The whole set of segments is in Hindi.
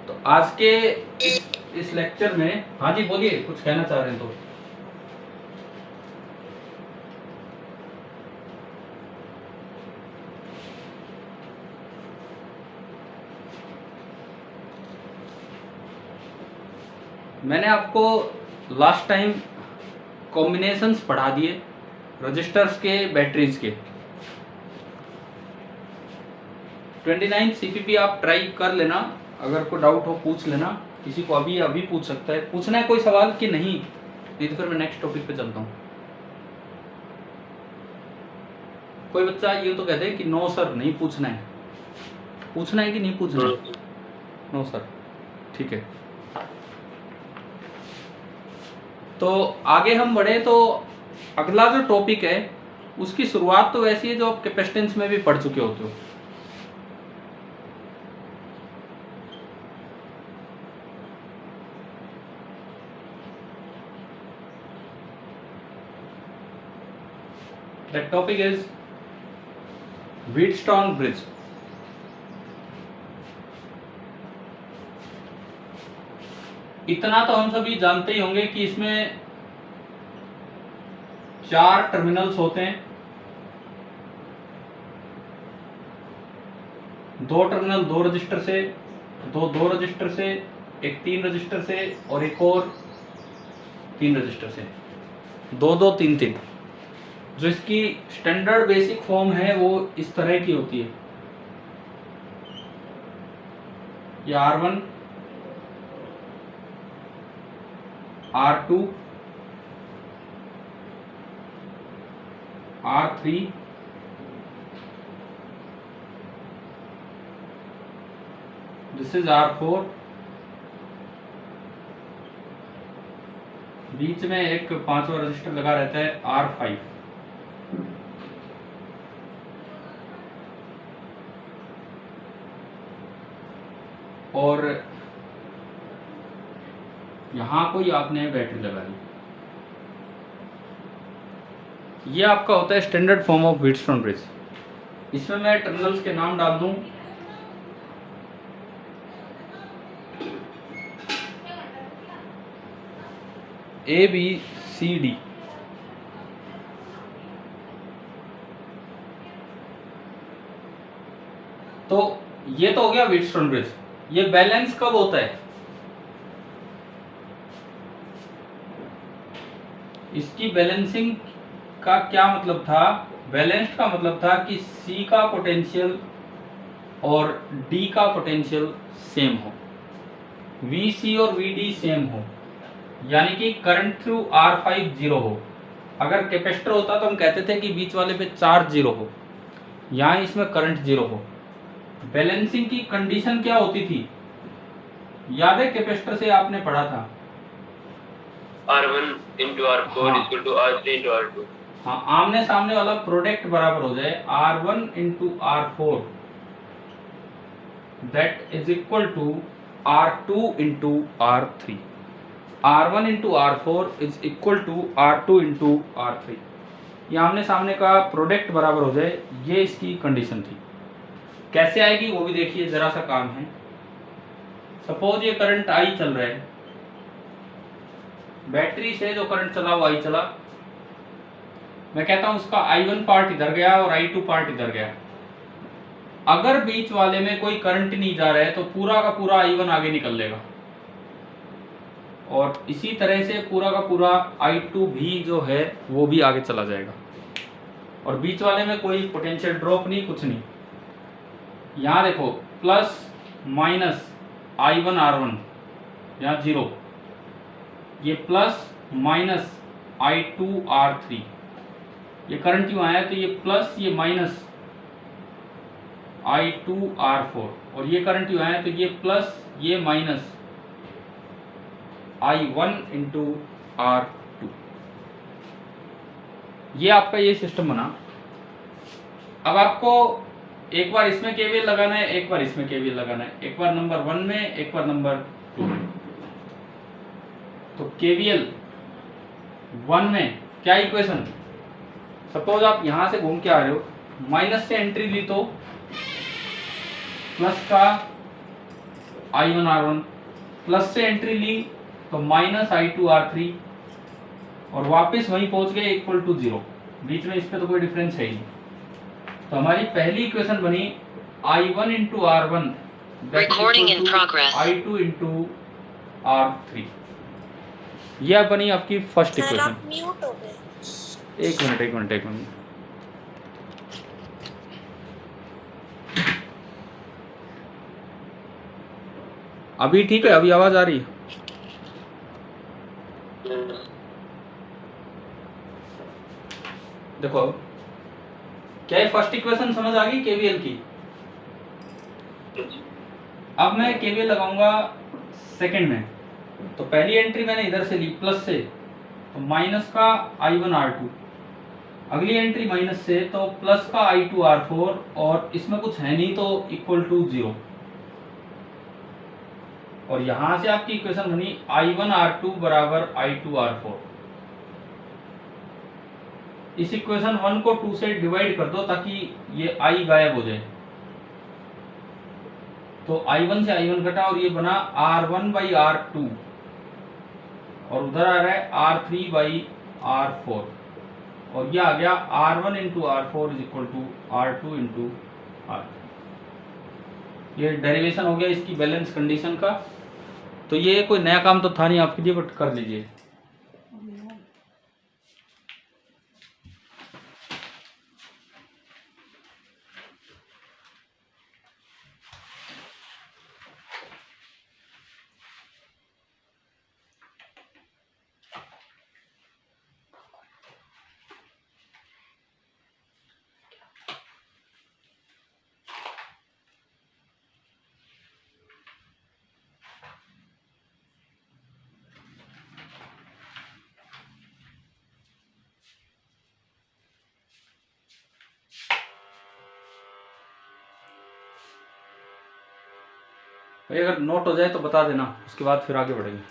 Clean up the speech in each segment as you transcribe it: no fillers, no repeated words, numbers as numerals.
तो आज के इस लेक्चर में, हाँ जी बोलिए, कुछ कहना चाह रहे हैं तो। मैंने आपको लास्ट टाइम कॉम्बिनेशंस पढ़ा दिए रजिस्टर्स के, बैटरीज के। 29 सीपीपी आप ट्राई कर लेना, अगर कोई डाउट हो पूछ लेना, किसी को अभी पूछ सकता है। पूछना है कोई सवाल कि नहीं तो फिर मैं नेक्स्ट टॉपिक पे चलता हूँ। कोई बच्चा ये तो कहते हैं कि नो सर नहीं पूछना है, पूछना है कि नहीं पूछना है? नो सर, ठीक है। तो आगे हम बढ़े तो अगला जो टॉपिक है उसकी शुरुआत तो वैसी है जो आप कैपेसिटेंस में भी पढ़ चुके होते हो। That topic is Wheatstone bridge. इतना तो हम सभी जानते ही होंगे कि इसमें 4 टर्मिनल्स होते हैं। 2 टर्मिनल 2 रजिस्टर से, 2 रजिस्टर से, एक 3 रजिस्टर से और एक और 3 रजिस्टर से। 2 2 3 3। जो इसकी स्टैंडर्ड बेसिक फॉर्म है वो इस तरह की होती है। ये R1, R2, R3, this is R4, बीच में एक 5वां रजिस्टर लगा रहता है R5। और यहां कोई आपने बैटरी लगा दी। ये आपका होता है standard form of Wheatstone bridge. इसमें मैं टर्मिनल्स के नाम डाल दूं। A B C D। तो ये तो हो गया व्हीटस्टोन ब्रिज। ये बैलेंस कब होता है? इसकी बैलेंसिंग का क्या मतलब था? बैलेंस्ड का मतलब था कि C का पोटेंशियल और D का पोटेंशियल सेम हो, VC और VD सेम हो, यानी कि करंट थ्रू R5 जीरो हो। अगर कैपेसिटर होता तो हम कहते थे कि बीच वाले पे चार्ज जीरो हो, यहाँ इसमें करंट जीरो हो। बैलेंसिंग की कंडीशन क्या होती थी? याद है कैपेसिटर से आपने पढ़ा था, R1 into R4 हाँ। equal to R3 into R2। हाँ, आमने सामने वाला प्रोडक्ट बराबर हो जाए R1 into R4, that is equal to R2 into R3। R1 into R4 is equal to R2 into R3। ये आमने सामने का प्रोडक्ट बराबर हो जाए, ये इसकी कंडीशन थी। कैसे आएगी वो भी देखिए, जरा सा काम है। सपोज ये करंट I चल रहा है, बैटरी से जो करंट चला वो I चला। मैं कहता हूं उसका I1 पार्ट इधर गया और I2 पार्ट इधर गया। अगर बीच वाले में कोई करंट नहीं जा रहा है तो पूरा का पूरा I1 आगे निकल लेगा, और इसी तरह से पूरा का पूरा I2 भी जो है वो भी आगे चला जाएगा, और बीच वाले में कोई पोटेंशियल ड्रॉप नहीं, कुछ नहीं। यहाँ देखो प्लस माइनस I1 R1 यहाँ जीरो, ये प्लस माइनस I2 R3, ये करंट क्यों आया? तो ये प्लस ये माइनस I2 R4, और ये करंट क्यों आया? तो ये प्लस ये माइनस I1 into R2। ये आपका ये सिस्टम बना। अब आपको एक बार इसमें केवीएल लगाना है, एक बार इसमें केवीएल लगाना है, एक बार नंबर 1 में, एक बार नंबर 2 में। तो केवीएल 1 में क्या इक्वेशन? सपोज आप यहां से घूम के आ रहे हो, माइनस से एंट्री ली तो प्लस का I1R1, प्लस से एंट्री ली तो -I2R3 और वापस वहीं पहुंच गए इक्वल टू 0, बीच में इस पे तो कोई डिफरेंस है ही नहीं। तो हमारी पहली इक्वेशन बनी I1 into R1 I2 into R3। यह बनी आपकी फर्स्ट इक्वेशन। म्यूट हो गए। एक मिनट। अभी ठीक है, अभी आवाज आ रही है? देखो क्या ये फर्स्ट इक्वेशन समझ आ गई केवीएल की? अब मैं केवीएल लगाऊंगा सेकंड में। तो पहली एंट्री मैंने इधर से ली प्लस से, तो माइनस का I1R2, अगली एंट्री माइनस से तो प्लस का I2R4, और इसमें कुछ है नहीं तो इक्वल टू 0। और यहां से आपकी इक्वेशन बनी I1R2 बराबर I2R4। इस इक्वेशन 1 को 2 से डिवाइड कर दो ताकि ये I गायब हो जाए। तो I1 से I1 कटा और ये बना R1/R2, और उधर आ रहा है R3/R4, और ये आ गया R1 into R4 is equal to R2 into R3। ये डेरिवेशन हो गया इसकी बैलेंस कंडीशन का। तो ये कोई नया काम तो था नहीं आपके लिए, बट कर लीजिए। भाई अगर नोट हो जाए तो बता देना, उसके बाद फिर आगे बढ़ेंगे।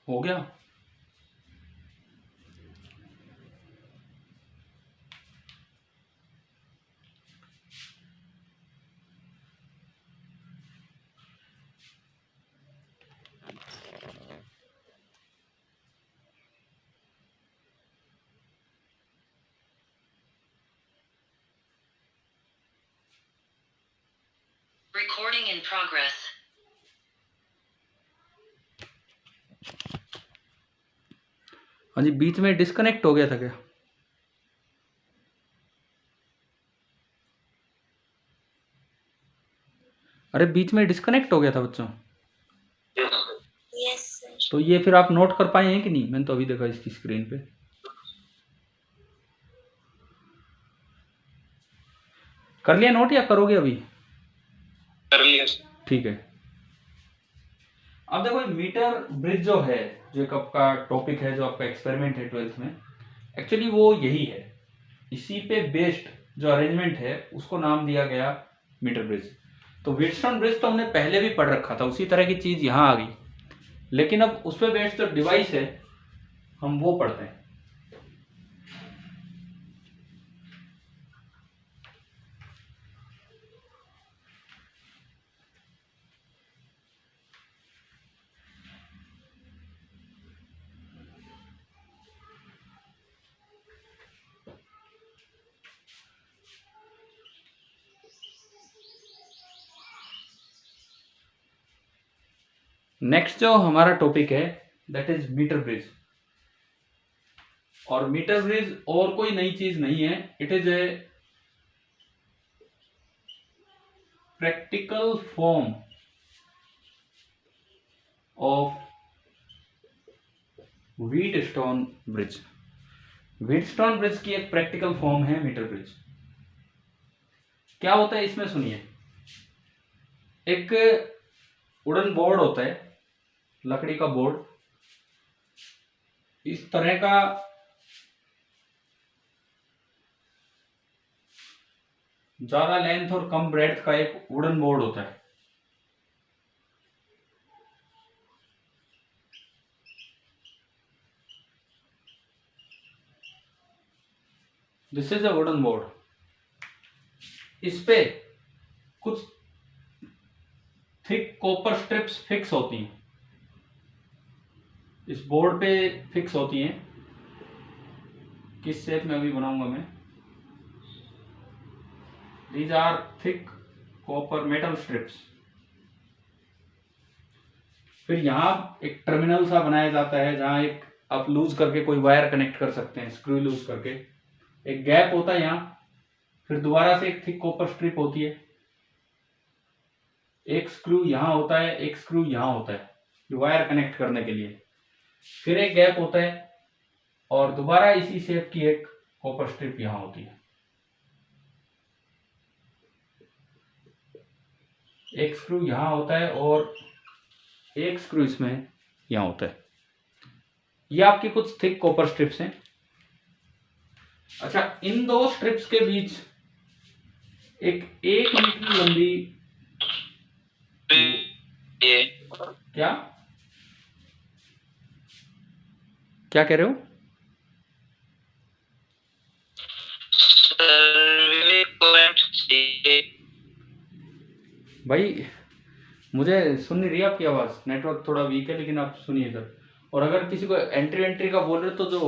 हो गया? Recording in progress. हाँ जी, बीच में डिस्कनेक्ट हो गया था क्या? अरे बीच में डिस्कनेक्ट हो गया था बच्चों। Yes, sir. Yes, sir. तो ये फिर आप नोट कर पाए हैं कि नहीं? मैंने तो अभी देखा इसकी स्क्रीन पे। कर लिया नोट या करोगे अभी? कर लिया sir. ठीक है। अब देखो ये मीटर ब्रिज जो है, जो एक आपका टॉपिक है, जो आपका एक्सपेरिमेंट है 12th में, एक्चुअली वो यही है। इसी पे बेस्ड जो अरेंजमेंट है उसको नाम दिया गया मीटर ब्रिज। तो व्हीटस्टोन ब्रिज तो हमने पहले भी पढ़ रखा था, उसी तरह की चीज यहाँ आ गई, लेकिन अब उस पे बेस्ड जो डिवाइस है हम वो पढ़ते हैं। नेक्स्ट जो हमारा टॉपिक है दैट इज मीटर ब्रिज। और मीटर ब्रिज और कोई नई चीज नहीं है, it is a practical form of Wheatstone bridge. Wheatstone bridge की एक प्रैक्टिकल फॉर्म है मीटर ब्रिज। क्या होता है इसमें सुनिए। एक वुडन बोर्ड होता है, लकड़ी का बोर्ड, इस तरह का ज्यादा लेंथ और कम ब्रेड्थ का एक वुडन बोर्ड होता है। This is a wooden board. इस पे कुछ थिक कॉपर स्ट्रिप्स फिक्स होती हैं, इस बोर्ड पे फिक्स होती हैं। किस शेप में अभी बनाऊंगा मैं। These are thick copper metal strips. फिर यहाँ एक टर्मिनल सा बनाया जाता है जहां एक आप लूज करके कोई वायर कनेक्ट कर सकते हैं, स्क्रू लूज करके। एक गैप होता है यहाँ, फिर दोबारा से एक थिक कॉपर स्ट्रिप होती है। एक स्क्रू यहाँ होता है, एक स्क्रू यहाँ होता है वायर कनेक्ट करने के लिए। फिर एक गैप होता है और दोबारा इसी शेप की एक कॉपर स्ट्रिप यहाँ होती है। एक स्क्रू यहाँ होता है और एक स्क्रू इसमें यहाँ होता है। ये आपकी कुछ थिक कॉपर स्ट्रिप्स हैं। अच्छा, इन दो स्ट्रिप्स के बीच एक 1 मीटर लंबी ये क्या क्या कह रहे हो? भाई मुझे सुन नहीं रही आपकी आवाज, नेटवर्क थोड़ा वीक है, लेकिन आप सुनिए सर। और अगर किसी को एंट्री का बोल रहे तो जो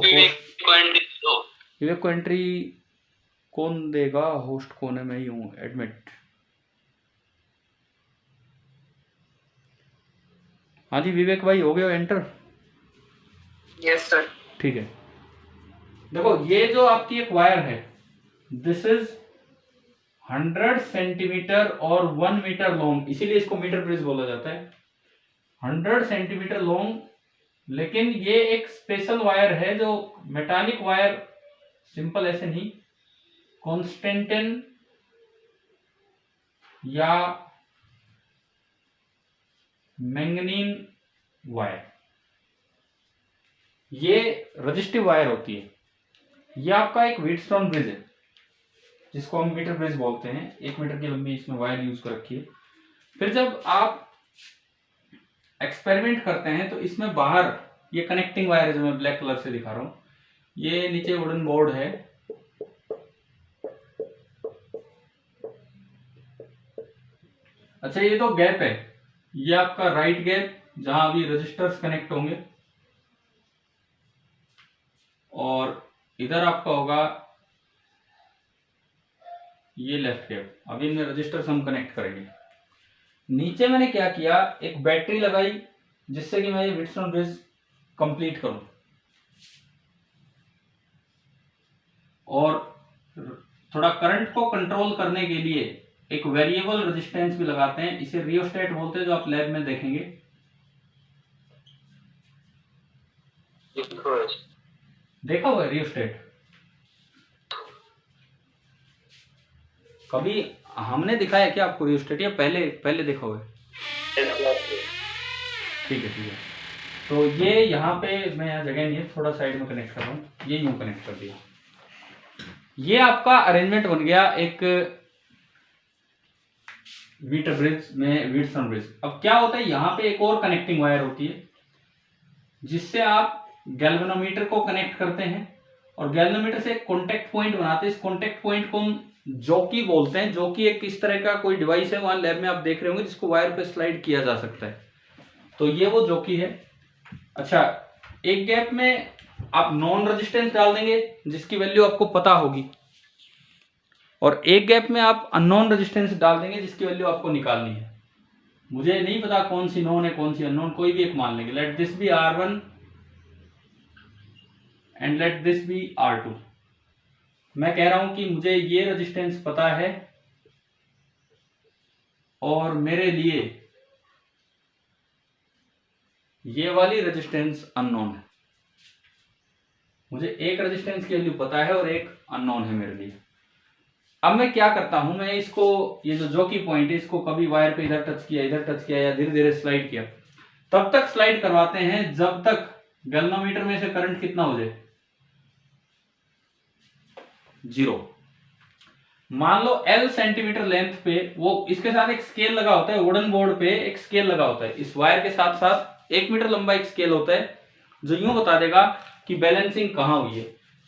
विवेक को एंट्री कौन देगा? होस्ट कौन है? मैं ही हूँ, एडमिट। हाँ जी विवेक भाई, हो गया एंटर? Yes sir. ठीक है। देखो ये जो आपकी एक वायर है, दिस इज 100 सेंटीमीटर और 1 मीटर लॉन्ग, इसीलिए इसको मीटर ब्रिज बोला जाता है। 100 सेंटीमीटर लॉन्ग, लेकिन ये एक स्पेशल वायर है जो मेटालिक वायर, सिंपल ऐसे नहीं, कॉन्स्टेंटिन या मैंगनीन वायर, ये रजिस्टिव वायर होती है। ये आपका एक व्हीटस्टोन ब्रिज है जिसको हम मीटर ब्रिज बोलते हैं। 1 मीटर की लंबी इसमें वायर यूज कर रखी है। फिर जब आप एक्सपेरिमेंट करते हैं तो इसमें बाहर ये कनेक्टिंग वायर है जो मैं ब्लैक कलर से दिखा रहा हूं, ये नीचे वुडन बोर्ड है। अच्छा, ये तो गैप है, ये आपका राइट गैप जहां अभी रजिस्टर्स कनेक्ट होंगे, और इधर आपका होगा ये लेफ्ट गैप। अभी इनमें रजिस्टर्स हम कनेक्ट करेंगे। नीचे मैंने क्या किया, एक बैटरी लगाई जिससे कि मैं ये व्हीटस्टोन ब्रिज कंप्लीट करूं, और थोड़ा करंट को कंट्रोल करने के लिए एक वेरिएबल रेजिस्टेंस भी लगाते हैं, इसे रियोस्टेट बोलते हैं, जो आप लैब में देखेंगे। देखा हुआ है रियोस्टेट? कभी हमने दिखाया है क्या आपको रियोस्टेट, या पहले पहले देखा हुआ है? ठीक है ठीक है। तो ये यहाँ पे मैं यहाँ जगह नहीं है, थोड़ा साइड में कनेक्ट कर रहा हूँ, ये यूं कनेक्ट कर दिया। ये आपका अरेंजमेंट बन गया एक मीटर ब्रिज में, व्हीटस्टोन ब्रिज। अब क्या होता है, यहाँ पे एक और कनेक्टिंग वायर होती है जिससे आप गैल्वेनोमीटर को कनेक्ट करते हैं, और गैल्वेनोमीटर से एक कॉन्टेक्ट पॉइंट बनाते हैं। इस कॉन्टेक्ट पॉइंट को हम जॉकी बोलते हैं। जॉकी एक इस तरह का कोई डिवाइस है, वहां लैब में आप देख रहे होंगे, जिसको वायर पे स्लाइड किया जा सकता है। तो ये वो जॉकी है। अच्छा, एक गैप में आप नॉन रेजिस्टेंस डाल देंगे जिसकी वैल्यू आपको पता होगी, और एक गैप में आप अननोन रेजिस्टेंस डाल देंगे जिसकी वैल्यू आपको निकालनी है। मुझे नहीं पता कौन सी नोन है कौन सी अननोन, कोई भी एक मान लेंगे। Let this be R1 and let this be R2। मैं कह रहा हूं कि मुझे ये रेजिस्टेंस पता है और मेरे लिए ये वाली रेजिस्टेंस अननोन है। मुझे एक रेजिस्टेंस की वैल्यू पता है और एक अननोन है मेरे लिए। अब मैं क्या करता हूं, मैं इसको, ये जो जॉकी पॉइंट है, इसको कभी वायर पे इधर टच किया, इधर टच किया, या धीरे धीरे स्लाइड किया, तब तक स्लाइड करवाते हैं जब तक गैल्वेनोमीटर में से करंट कितना हो जाए, 0। मान लो L सेंटीमीटर लेंथ पे, वो इसके साथ एक स्केल लगा होता है, वुडन बोर्ड पे एक स्केल लगा होता है, इस वायर के साथ साथ 1 मीटर लंबा एक स्केल होता है जो यूं बता देगा कि बैलेंसिंग कहां हुई है।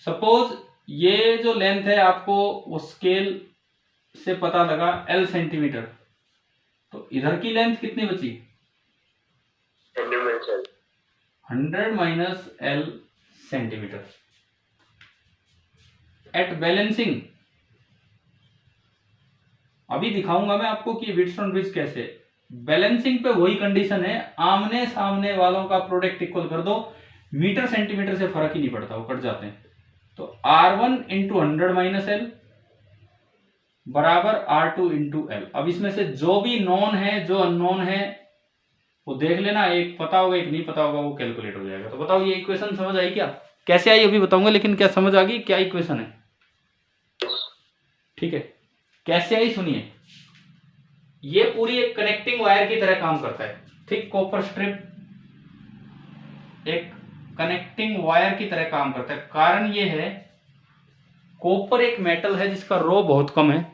सपोज ये जो लेंथ है आपको वो स्केल से पता लगा L सेंटीमीटर, तो इधर की लेंथ कितनी बची, 100 minus L centimetre. At balancing, अभी दिखाऊंगा मैं आपको कि व्हीटस्टोन ब्रिज कैसे। बैलेंसिंग पे वही कंडीशन है, आमने सामने वालों का प्रोडक्ट इक्वल कर दो, मीटर सेंटीमीटर से फर्क ही नहीं पड़ता, वो कट जाते हैं। तो R1 इंटू 100 माइनस L बराबर R2 इंटू L। अब इसमें से जो भी नॉन है जो अननोन है वो देख लेना, एक पता होगा एक नहीं पता होगा, वो कैलकुलेट हो जाएगा। तो बताओ ये इक्वेशन समझ आई क्या? कैसे आई अभी बताऊंगा, लेकिन क्या समझ आ गई क्या इक्वेशन है? ठीक है, कैसे आई सुनिए। ये पूरी एक कनेक्टिंग वायर की तरह काम करता है। थिक कॉपर स्ट्रिप एक कनेक्टिंग वायर की तरह काम करता है। कारण ये है, कॉपर एक मेटल है जिसका रो बहुत कम है,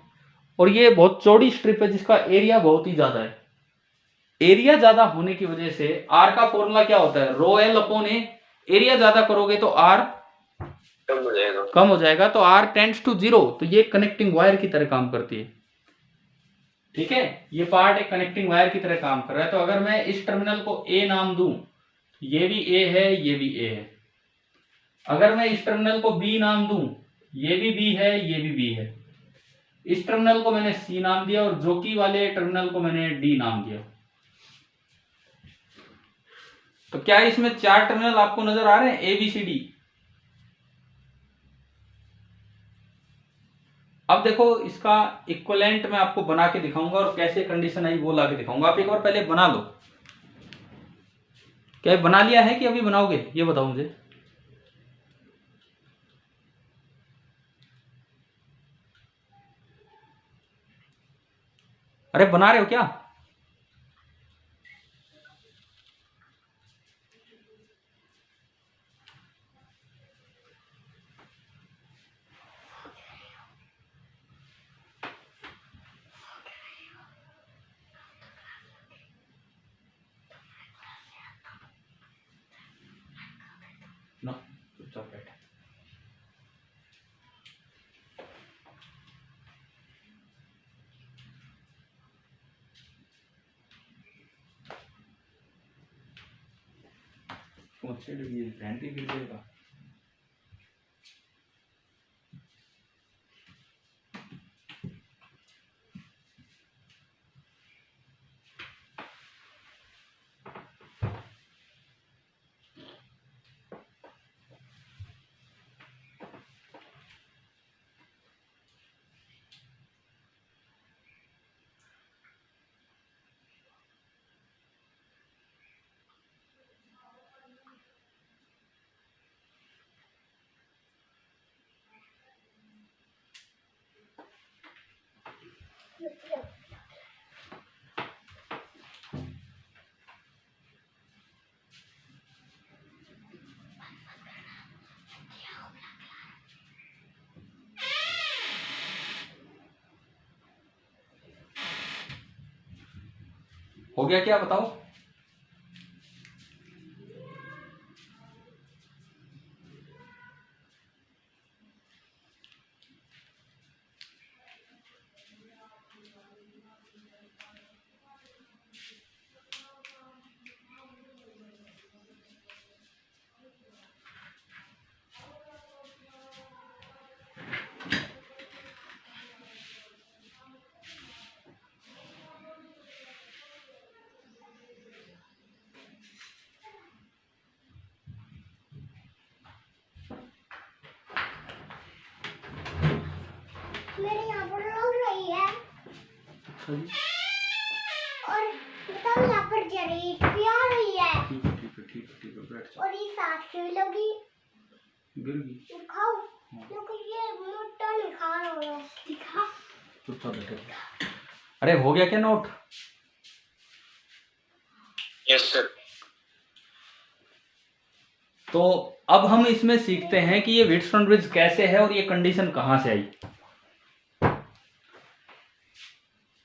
और ये बहुत चौड़ी स्ट्रिप है जिसका एरिया बहुत ही ज्यादा है। एरिया ज्यादा होने की वजह से आर का फॉर्मूला क्या होता है, रो एल अपॉन ए। एरिया ज्यादा करोगे तो आर कम हो जाएगा, तो आर टेंड्स टू 0। तो ये कनेक्टिंग वायर की तरह काम करती है। ठीक है, ये पार्ट एक कनेक्टिंग वायर की तरह काम कर रहा है। तो अगर मैं इस टर्मिनल को ए नाम दूं, ये भी ए है, ये भी ए है। अगर मैं इस टर्मिनल को बी नाम दूं, ये भी बी है, ये भी बी है। इस टर्मिनल को मैंने सी नाम दिया, और जोकी वाले टर्मिनल को मैंने डी नाम दिया। तो क्या इसमें 4 टर्मिनल आपको नजर आ रहे हैं, ए बी सी डी? अब देखो, इसका इक्विवेलेंट मैं आपको बना के दिखाऊंगा, और कैसे कंडीशन आई वो ला के दिखाऊंगा। आप एक बार पहले बना लो। क्या बना लिया है कि अभी बनाओगे, ये बताओ मुझे। अरे बना रहे हो क्या? नो, चुपचाप बैठ। घंटी गिर जाएगा। हो गया क्या बताओ? मेरे यहाँ पर लग रही है और बताओ यहाँ पर जरीट भी आ रही है ठीक है बैठ जाओ। और ये साथ की भी लगी गिर गई। दिखाओ क्योंकि ये मोटा निखार हो रहा है दिखा। चुपचाप बैठो। अरे हो गया क्या नोट? Yes sir. तो अब हम इसमें सीखते हैं कि ये व्हीटस्टोन ब्रिज कैसे है और ये कंडीशन कहां से आई।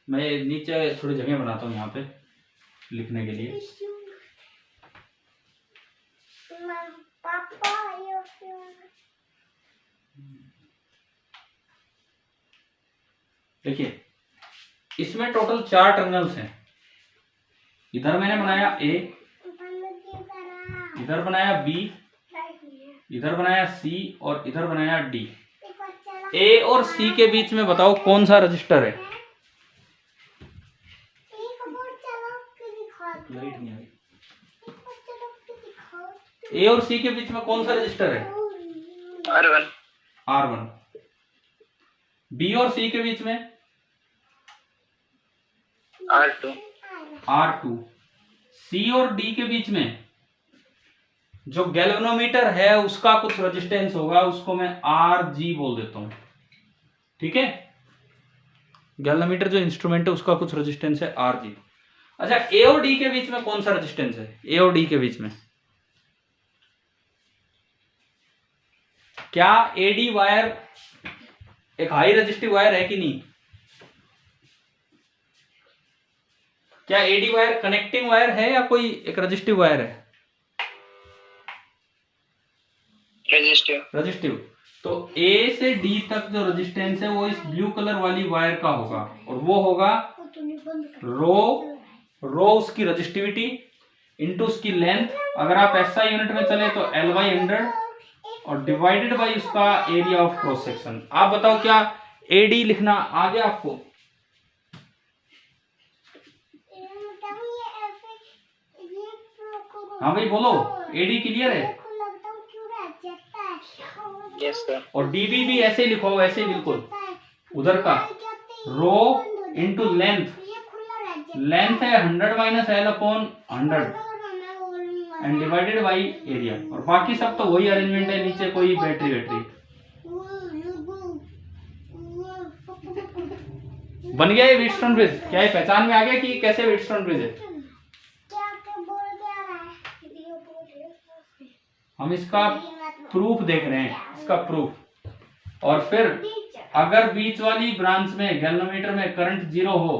मैं नीचे थोड़ी जगह बनाता हूँ यहाँ पे लिखने के लिए। पापा देखिए इसमें टोटल 4 टर्मिनल्स हैं। इधर मैंने बनाया A, इधर बनाया B, इधर बनाया C और इधर बनाया D। A और C के बीच में बताओ कौन सा रजिस्टर है? लाइट नहीं आ रही। A और C के बीच में कौन सा रजिस्टर है? R1। R1। B और C के बीच में R2। R2। C और D के बीच में जो गैल्वेनोमीटर है उसका कुछ रेजिस्टेंस होगा, उसको मैं Rg बोल देता हूं। ठीक है, गैल्वेनोमीटर जो इंस्ट्रूमेंट है उसका कुछ रेजिस्टेंस है Rg। अच्छा A और D के बीच में कौन सा रेजिस्टेंस है? A और D के बीच में क्या AD वायर एक हाई रेजिस्टिव वायर है कि नहीं? क्या AD वायर कनेक्टिंग वायर है या कोई एक रेजिस्टिव वायर है? रेजिस्टिव। तो A से D तक जो रेजिस्टेंस है वो इस ब्लू कलर वाली वायर का होगा और वो होगा रो उसकी रेजिस्टिविटी इंटू उसकी लेंथ। अगर आप SI यूनिट में चले तो L/100 और डिवाइडेड बाई उसका एरिया ऑफ क्रॉस सेक्शन। आप बताओ क्या AD लिखना आ गया आपको? हाँ भाई बोलो, AD क्लियर है? Yes sir. और DB भी ऐसे ही लिखो, ऐसे ही बिल्कुल उधर का रो इंटू लेंथ है 100 माइनस L/100 and divided by area. और बाकी सब तो वही अरेंजमेंट है, नीचे कोई बैटरी बन गया ये व्हीटस्टोन ब्रिज। क्या ये पहचान में आ गया कि कैसे व्हीटस्टोन ब्रिज है? हम इसका प्रूफ देख रहे हैं, इसका प्रूफ। और फिर अगर बीच वाली ब्रांच में गैल्वेनोमीटर में करंट 0 हो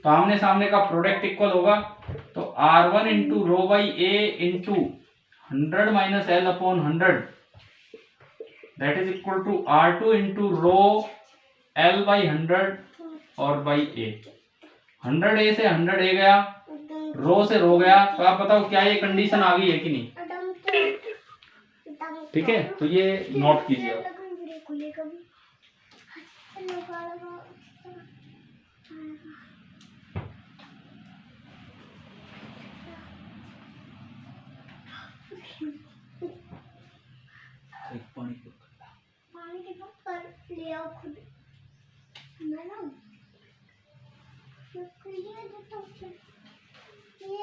तो आमने सामने का प्रोडक्ट इक्वल होगा। तो R1 into rho by A into 100 माइनस L/100 that is equal to R2 into rho L/100 और बाई A। 100A से 100A गया, रो से रो गया। तो आप बताओ क्या ये कंडीशन आ गई है कि नहीं? ठीक है, तो ये नोट कीजिए आप। एक पानी की बोतल ले आओ खुद। मैं ना ये देता हूँ ये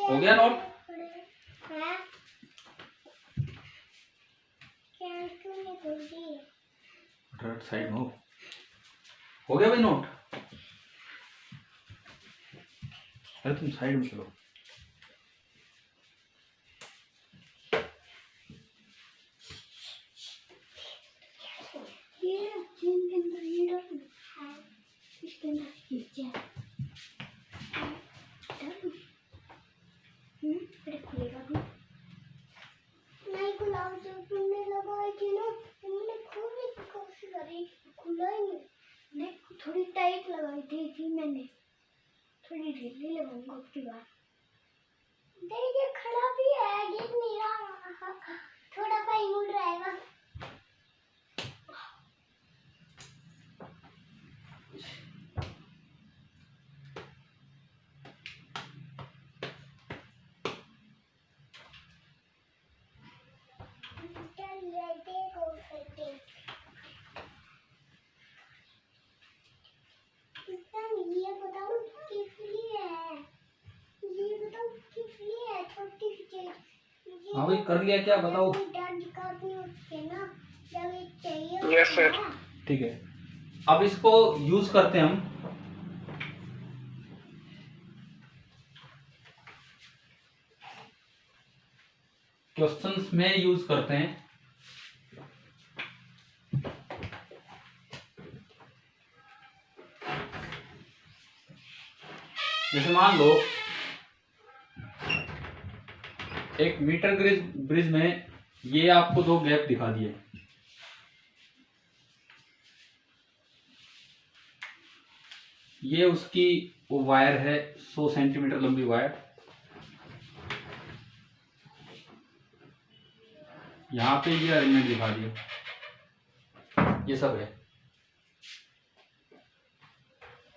हो गया नोट? हैं? क्यों नहीं खोल दी? राइट साइड में हो गया भाई नोट? अरे तुम साइड में चलो। ये जिम के अंदर ये डाल है, इसके अंदर ये क्या है? डाल। अरे खुलेगा भी नहीं। खुला जब तुमने लगाई थी ना, तुमने खोलने की कोशिश करी, खुला ही नहीं। देख थोड़ी टाइट लगाई थी मैंने, थोड़ी ढीली लगाऊंगा अब की बार। देखिए खड़ा भी है, गिर नहीं रहा, थोड़ा सा ही मुड़ रहेगा। ये बताओ किस लिए है? ये बताओ किस लिए है? छोटी सी चीज। हाँ भाई कर लिया क्या बताओ? डर दिखाती हूँ उसके ना, जब ये चाहिए Yes, होता है sir. ना। ठीक है, अब इसको यूज करते हैं हम। क्वेश्चंस में यूज करते हैं। जैसे मान लो एक मीटर ब्रिज में ये आपको दो गैप दिखा दिए। ये उसकी वो वायर है 100 सेंटीमीटर लंबी वायर। यहाँ पे ये अरेंजमेंट दिखा दिया, ये सब है।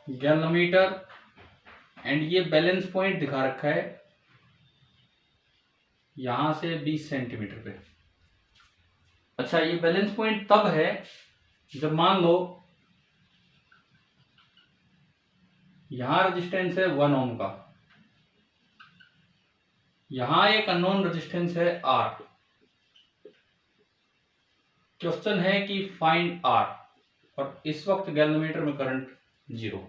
गैल्वेनोमीटर एंड ये बैलेंस पॉइंट दिखा रखा है यहां से 20 सेंटीमीटर पे। अच्छा, ये बैलेंस पॉइंट तब है जब मान लो यहां रेजिस्टेंस है 1 ओम का, यहां एक अननोन रेजिस्टेंस है R। क्वेश्चन है कि फाइंड R, और इस वक्त गैल्वेनोमीटर में करंट 0।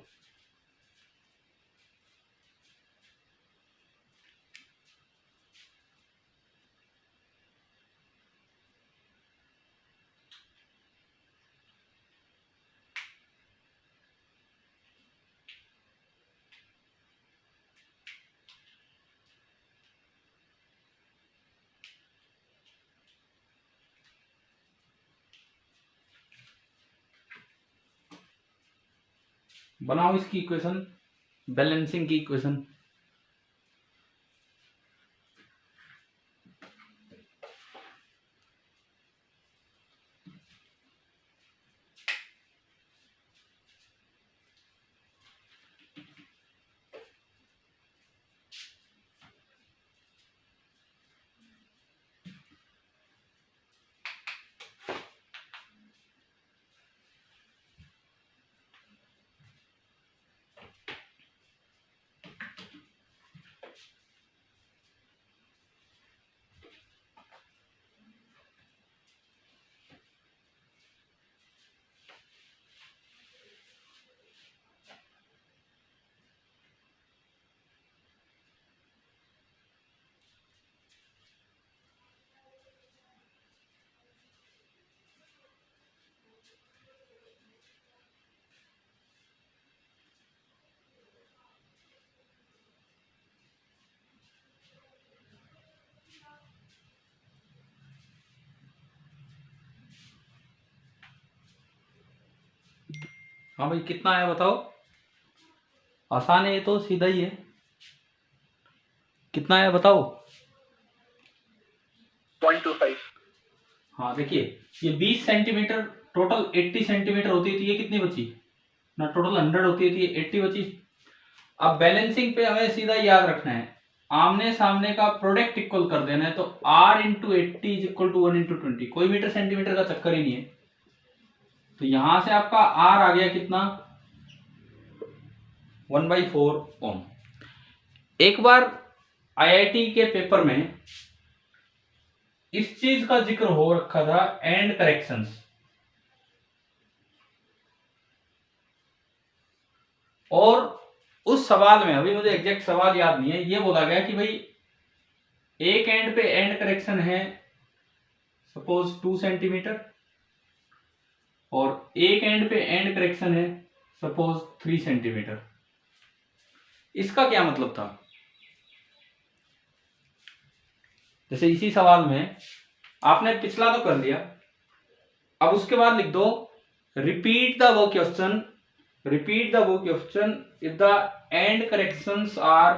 बनाओ इसकी इक्वेशन, बैलेंसिंग की इक्वेशन। हाँ भाई कितना आया बताओ? आसान है, ये तो सीधा ही है। कितना आया बताओ? 0.25. हाँ देखिए, ये 20 सेंटीमीटर टोटल 80 सेंटीमीटर होती थी, ये कितनी बची ना? टोटल 100 होती थी, 80 बची। अब बैलेंसिंग पे हमें सीधा याद रखना है, आमने सामने का प्रोडक्ट इक्वल कर देना है। तो R into 80 is equal to 1 into 20। कोई मीटर सेंटीमीटर का चक्कर ही नहीं है। तो यहां से आपका R आ गया कितना? 1/4 ओम। एक बार आईआईटी के पेपर में इस चीज का जिक्र हो रखा था, एंड करेक्शंस। और उस सवाल में, अभी मुझे एग्जैक्ट सवाल याद नहीं है, ये बोला गया कि भाई एक एंड पे एंड करेक्शन है सपोज 2 सेंटीमीटर, और एक एंड पे एंड करेक्शन है सपोज 3 सेंटीमीटर। इसका क्या मतलब था? जैसे इसी सवाल में आपने पिछला तो कर लिया, अब उसके बाद लिख दो रिपीट द वो question if the end corrections are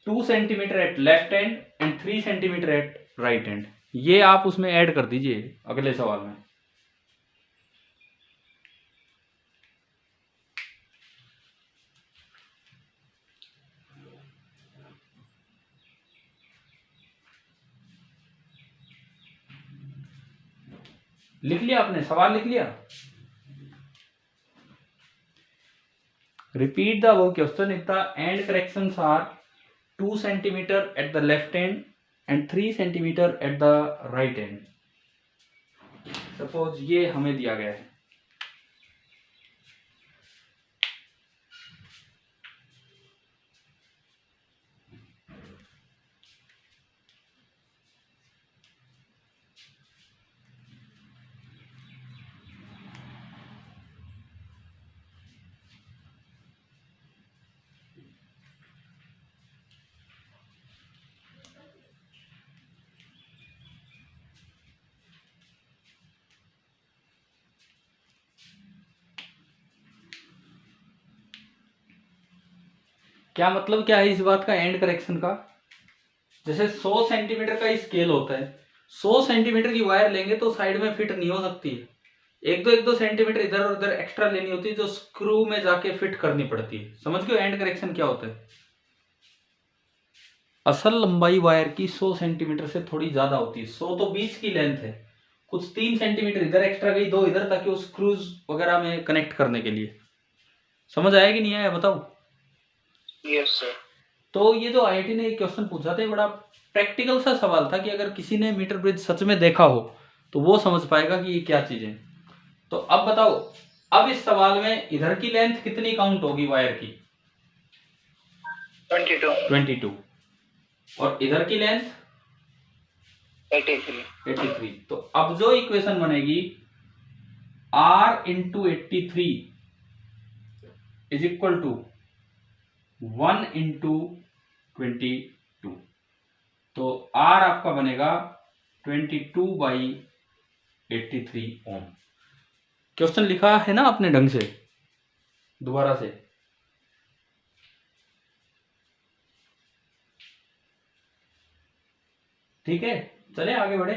2 centimetre at left end end 3 centimetre at right end. ये आप उसमें ऐड कर दीजिए अगले सवाल में। लिख लिया आपने? सवाल लिख लिया? Repeat the above question if the end corrections are 2 centimeter at the left end and 3 centimeter at the right end. Suppose ये हमें दिया गया है, क्या मतलब क्या है इस बात का एंड करेक्शन का? जैसे 100 सेंटीमीटर का स्केल होता है, 100 सेंटीमीटर की वायर लेंगे तो साइड में फिट नहीं हो सकती है, एक दो सेंटीमीटर इधर और उधर एक्स्ट्रा लेनी होती है जो स्क्रू में जाके फिट करनी पड़ती है। समझ गए एंड करेक्शन क्या होता है? असल लंबाई वायर की 100 सेंटीमीटर से थोड़ी ज्यादा होती है, 100 तो बीच की लेंथ है, कुछ 3 सेंटीमीटर इधर एक्स्ट्रा गई, 2 इधर, ताकि वो स्क्रूज वगैरह में कनेक्ट करने के लिए। समझ आया कि नहीं आया बताओ? Yes sir. तो ये जो आईआईटी ने एक क्वेश्चन पूछा था, बड़ा प्रैक्टिकल सा सवाल था कि अगर किसी ने मीटर ब्रिज सच में देखा हो तो वो समझ पाएगा कि ये क्या चीज है। तो अब बताओ, अब इस सवाल में इधर की लेंथ कितनी काउंट होगी वायर की? 22। और इधर की लेंथ 83। तो अब जो इक्वेशन बनेगी R into 83 is equal to 1 into 22। तो R आपका बनेगा 22/83 ओम। क्वेश्चन लिखा है ना आपने ढंग से? दोबारा से ठीक है, चले आगे बढ़े।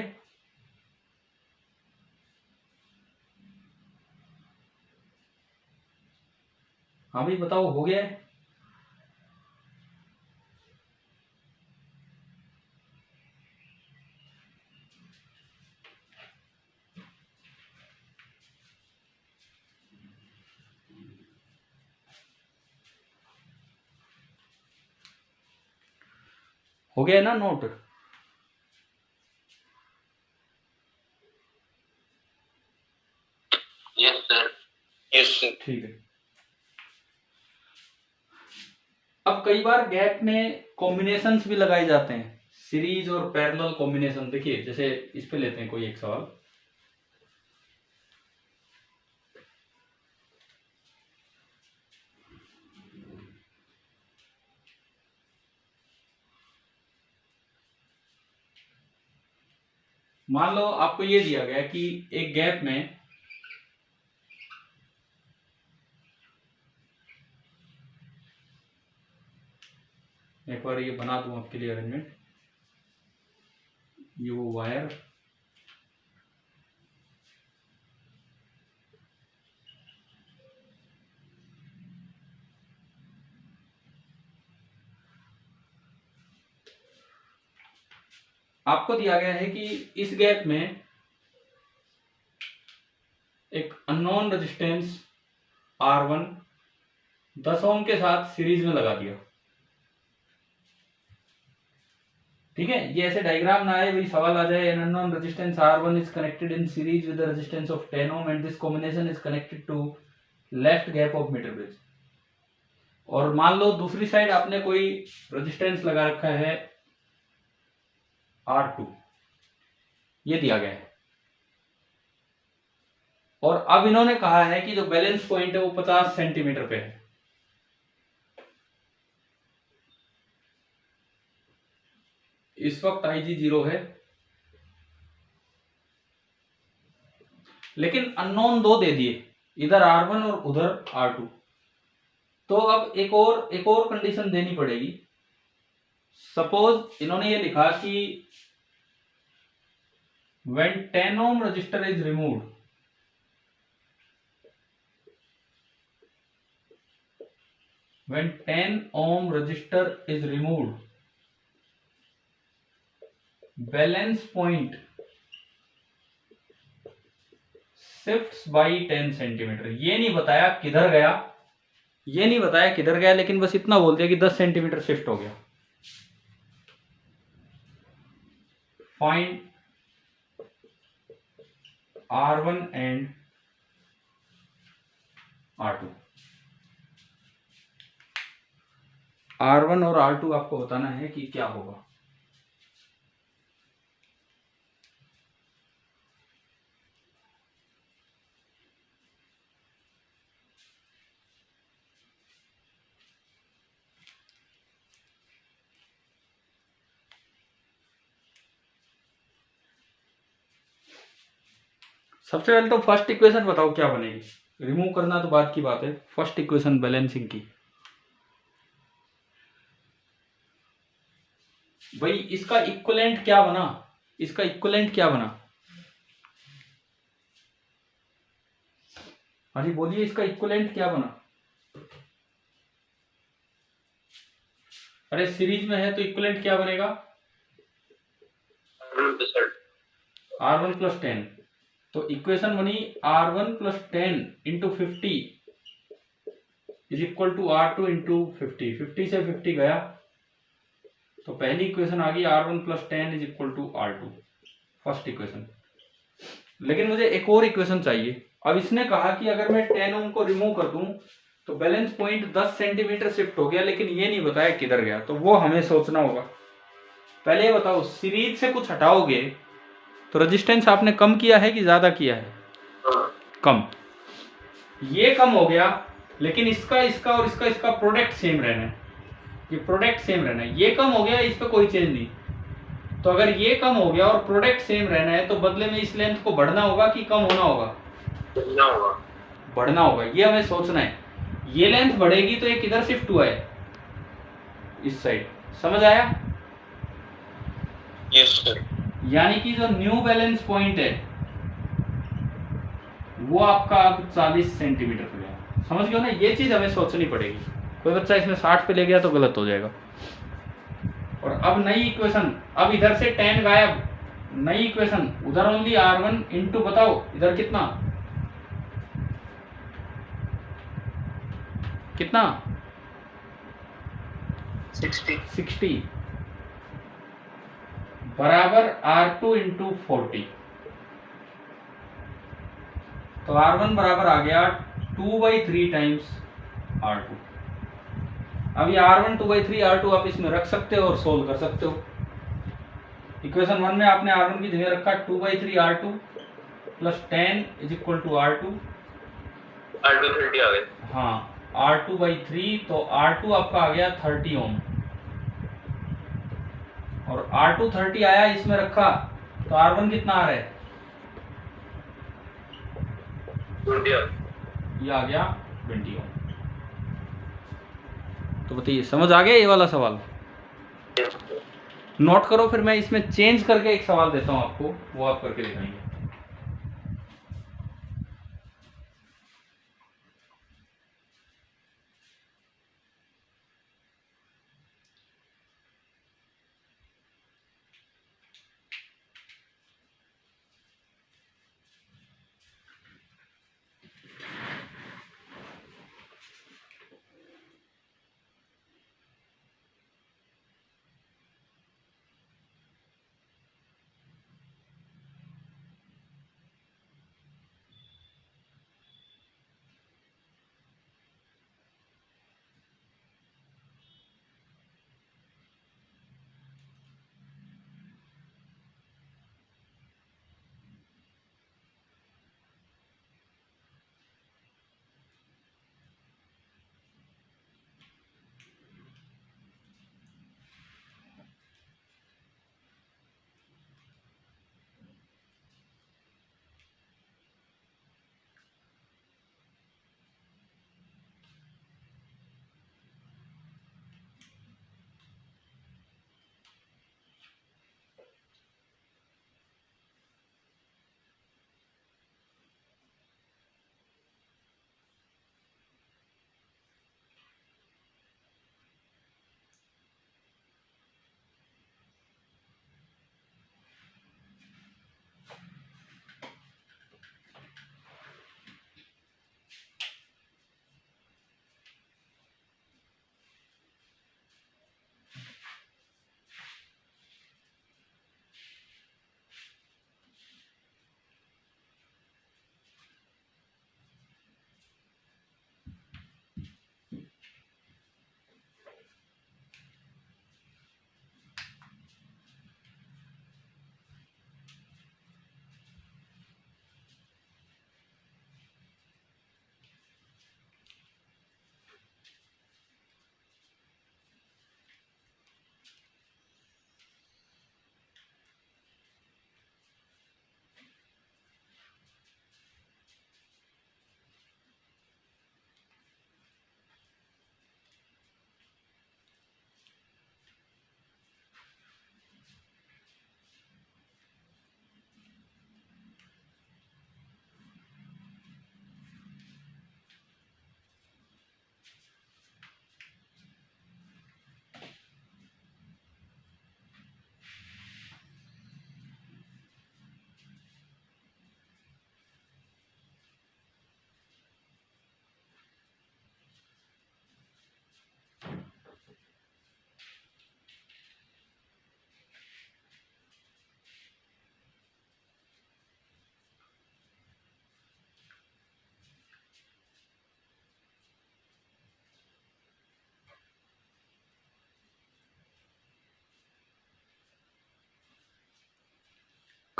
हाँ भाई बताओ, हो गया है? हो गया ना नोट? Yes sir. ठीक है। अब कई बार गैप में कॉम्बिनेशंस भी लगाए जाते हैं, सीरीज और पैरेलल कॉम्बिनेशन। देखिए जैसे इस पे लेते हैं कोई एक सवाल, मान लो आपको ये दिया गया कि एक गैप में एक बार ये बना दूं आपके लिए अरेंजमेंट, ये वो वायर, आपको दिया गया है कि इस गैप में एक अननोन रेजिस्टेंस R1 10 ओम के साथ सीरीज में लगा दिया। ठीक है, ये ऐसे डायग्राम ना आए वही सवाल आ जाए, an unknown resistance R1 is connected in series with the resistance of 10 ohm and this combination is connected to left gap of metre bridge. और मान लो दूसरी साइड आपने कोई रेजिस्टेंस लगा रखा है R2, ये दिया गया है, और अब इन्होंने कहा है कि जो बैलेंस पॉइंट है वो 50 सेंटीमीटर पे है। इस वक्त IG 0 है, लेकिन अननोन दो दे दिए, इधर R1 और उधर R2। तो अब एक और कंडीशन देनी पड़ेगी। सपोज इन्होंने ये लिखा कि when 10 ohm resistor is removed, when 10 ohm resistor is removed, balance point shifts by 10 centimetre. ये नहीं बताया किधर गया, लेकिन बस इतना बोल दिया कि 10 सेंटीमीटर शिफ्ट हो गया। Find R1 and R2। R1 और R2 आपको बताना है कि क्या होगा। सबसे पहले तो फर्स्ट इक्वेशन बताओ क्या बनेगी, रिमूव करना तो बाद की बात है। फर्स्ट इक्वेशन बैलेंसिंग की, भाई इसका इक्विवेलेंट क्या बना, हाँ जी बोलिए, इसका इक्विवेलेंट क्या बना? अरे सीरीज में है तो इक्विवेलेंट क्या बनेगा? R1 plus 10। तो इक्वेशन बनी R1 plus 10 into 50 is equal to R2 into 50। 50 से 50 गया तो पहली इक्वेशन आ गई R1 plus 10 is equal to R2, first equation. लेकिन मुझे एक और इक्वेशन चाहिए। अब इसने कहा कि अगर मैं 10 ओम को रिमूव कर दूं तो बैलेंस पॉइंट 10 सेंटीमीटर शिफ्ट हो गया, लेकिन ये नहीं बताया किधर गया, तो वो हमें सोचना होगा। पहले ये बताओ, सीरीज से कुछ हटाओगे तो रेजिस्टेंस आपने कम किया है कि ज्यादा किया है? कम। ये कम हो गया, लेकिन इसका और इसका प्रोडक्ट सेम रहना है, ये प्रोडक्ट सेम रहना है। ये कम हो गया, इस पे कोई चेंज नहीं। तो अगर ये कम हो गया और प्रोडक्ट सेम रहना है तो बदले में इस लेंथ को बढ़ना होगा कि कम होना होगा? बढ़ना होगा। ये हमें सोचना है। ये लेंथ बढ़ेगी तो ये किधर शिफ्ट हुआ है? इस साइड। समझ आया? Yes sir. यानी कि जो न्यू बैलेंस पॉइंट है वो आपका अब 40 सेंटीमीटर पे गया। समझ गए ना? ये चीज हमें सोचनी पड़ेगी। कोई बच्चा इसमें 60 पे ले गया तो गलत हो जाएगा। और अब नई इक्वेशन, अब इधर से 10 गायब, नई इक्वेशन, उधर ओनली R1 इंटू, बताओ इधर कितना कितना 60 बराबर R2 इंटू 40। तो R1 बराबर आ गया 2/3 टाइम्स R2। अब ये R1 2/3 R2 आप इसमें रख सकते हो और सोल्व कर सकते हो। इक्वेशन 1 में आपने R1 की जगह रखा 2/3 R2 plus 10 is equal to R2 आ गए। हाँ, R2/3, तो R2 आपका आ गया 30 ओम, और R2 30 आया, इसमें रखा तो R1 कितना आ रहा है? 20। ये आ गया 20 ओम। तो बताइए, समझ आ गया ये वाला सवाल? नोट करो, फिर मैं इसमें चेंज करके एक सवाल देता हूं आपको, वो आप करके दिखाएंगे।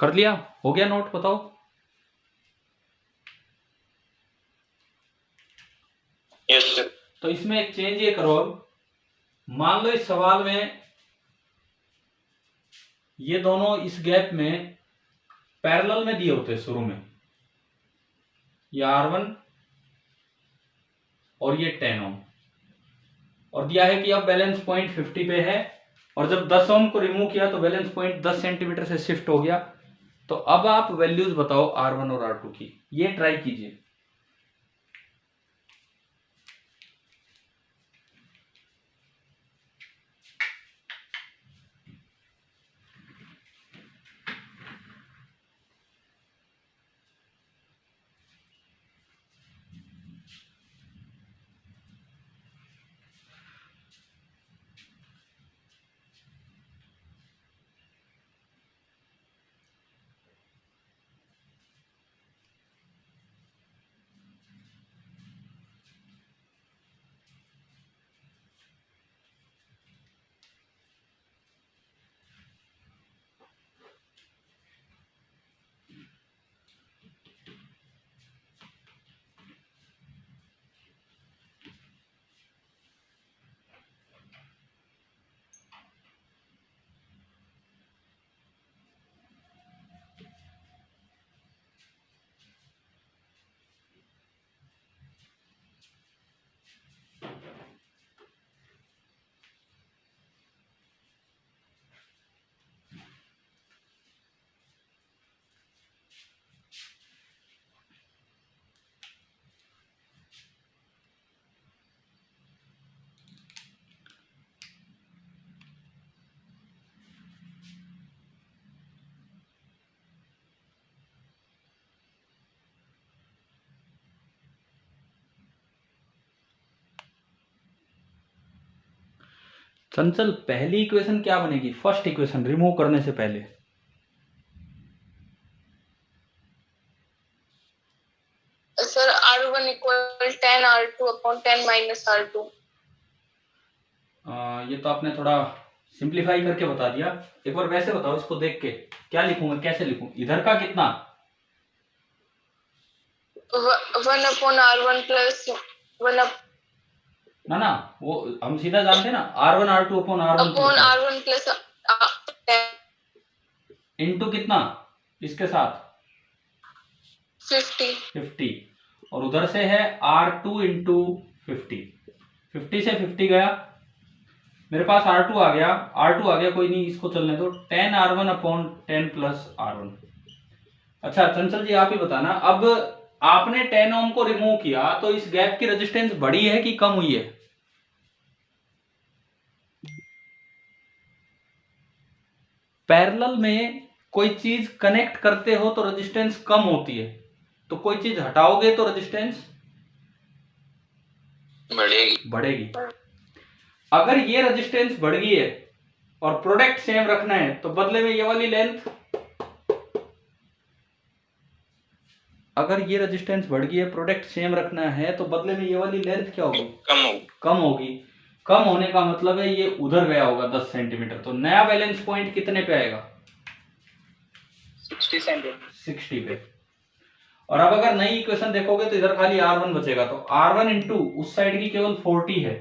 कर लिया? हो गया नोट? बताओ। Yes sir. तो इसमें एक चेंज ये करो, अब मान लो इस सवाल में ये दोनों इस गैप में पैरेलल में दिए होते शुरू में, ये R1 और ये 10 ओम, और दिया है कि अब बैलेंस पॉइंट 50 पे है, और जब 10 ओम को रिमूव किया तो बैलेंस पॉइंट 10 सेंटीमीटर से शिफ्ट हो गया। तो अब आप वैल्यूज बताओ R1 और R2 की, ये ट्राई कीजिए। चंचल, पहली इक्वेशन क्या बनेगी? फर्स्ट इक्वेशन रिमूव करने से पहले। Sir R1 equal 10 R2 upon 10 minus R2। ये तो आपने थोड़ा सिंप्लीफाई करके बता दिया। एक बार वैसे बताओ, इसको देख के क्या लिखूंगा, कैसे लिखूं? इधर का कितना? 1 अपॉन R1 प्लस 1 ना वो हम सीधा जानते हैं ना, R1 R2 upon R1 plus 10 into कितना इसके साथ? 50। और उधर से है R2 इंटू 50 से 50 गया, मेरे पास R2 आ गया, कोई नहीं, इसको चलने दो। 10 R1 अपॉन 10 प्लस R1। अच्छा चंचल जी, आप ही बताना, अब आपने 10 ओम को रिमूव किया तो इस गैप की रेजिस्टेंस बढ़ी है कि कम हुई है? पैरेलल में कोई चीज कनेक्ट करते हो तो रेजिस्टेंस कम होती है, तो कोई चीज हटाओगे तो रेजिस्टेंस बढ़ेगी। अगर ये रेजिस्टेंस बढ़ गई है और प्रोडक्ट सेम रखना है तो बदले में ये वाली लेंथ, अगर ये रेजिस्टेंस बढ़ गई है, प्रोडक्ट सेम रखना है तो बदले में ये वाली लेंथ क्या होगी? कम होगी। कम होने का मतलब है ये उधर गया होगा 10 सेंटीमीटर, तो नया बैलेंस पॉइंट कितने पे आएगा? 60 सेंटीमीटर। 60 पे। और अब अगर नई इक्वेशन देखोगे तो इधर खाली R1 बचेगा, तो R1 इंटू उस साइड की केवल 40 है